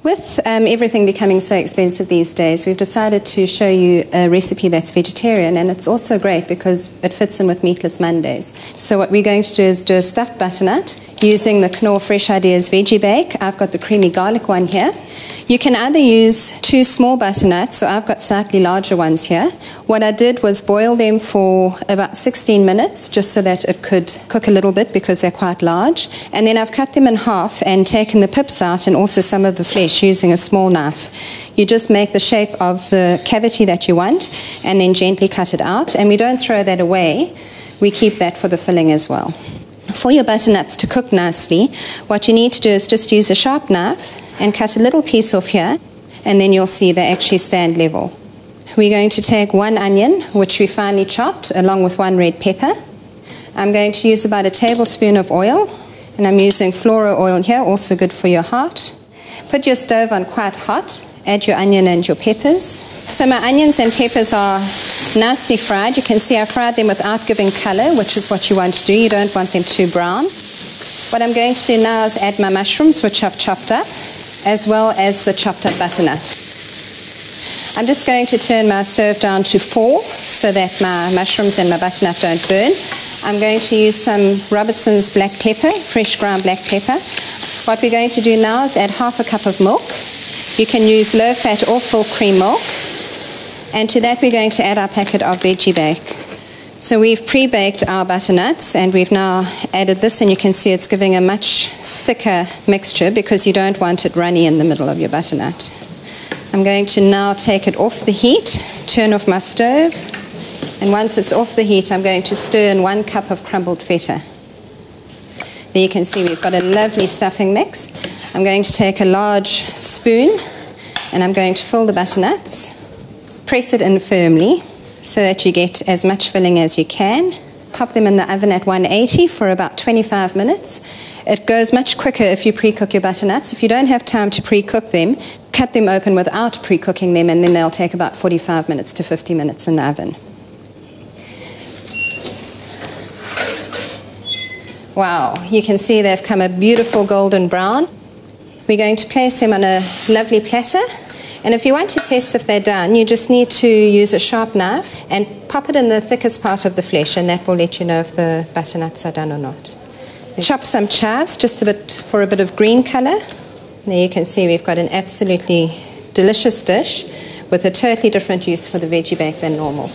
With everything becoming so expensive these days, we've decided to show you a recipe that's vegetarian, and it's also great because it fits in with Meatless Mondays. So what we're going to do is do a stuffed butternut using the Knorr Fresh Ideas Veggie Bake. I've got the creamy garlic one here. You can either use 2 small butternuts, or I've got slightly larger ones here. What I did was boil them for about 16 minutes, just so that it could cook a little bit because they're quite large. And then I've cut them in half and taken the pips out and also some of the flesh using a small knife. You just make the shape of the cavity that you want and then gently cut it out. And we don't throw that away. We keep that for the filling as well. For your butternuts to cook nicely, what you need to do is just use a sharp knife and cut a little piece off here, and then you'll see they actually stand level. We're going to take 1 onion, which we finely chopped, along with 1 red pepper. I'm going to use about a tablespoon of oil, and I'm using flora oil here, also good for your heart. Put your stove on quite hot, add your onion and your peppers. So my onions and peppers are nicely fried. You can see I fried them without giving color, which is what you want to do. You don't want them too brown. What I'm going to do now is add my mushrooms, which I've chopped up, as well as the chopped up butternut. I'm just going to turn my stove down to 4 so that my mushrooms and my butternut don't burn. I'm going to use some Robertson's black pepper, fresh ground black pepper. What we're going to do now is add half a cup of milk. You can use low-fat or full cream milk. And to that we're going to add our packet of Veggie Bake. So we've pre-baked our butternuts, and we've now added this, and you can see it's giving a much thicker mixture because you don't want it runny in the middle of your butternut. I'm going to now take it off the heat, turn off my stove, and once it's off the heat I'm going to stir in 1 cup of crumbled feta. There you can see we've got a lovely stuffing mix. I'm going to take a large spoon and I'm going to fill the butternuts, press it in firmly so that you get as much filling as you can. Pop them in the oven at 180 for about 25 minutes. It goes much quicker if you pre-cook your butternuts. If you don't have time to pre-cook them, cut them open without pre-cooking them, and then they'll take about 45 minutes to 50 minutes in the oven. Wow, you can see they've come a beautiful golden brown. We're going to place them on a lovely platter. And if you want to test if they're done, you just need to use a sharp knife and pop it in the thickest part of the flesh, and that will let you know if the butternuts are done or not. Chop some chives just for a bit of green color. There you can see we've got an absolutely delicious dish with a totally different use for the Veggie Bake than normal.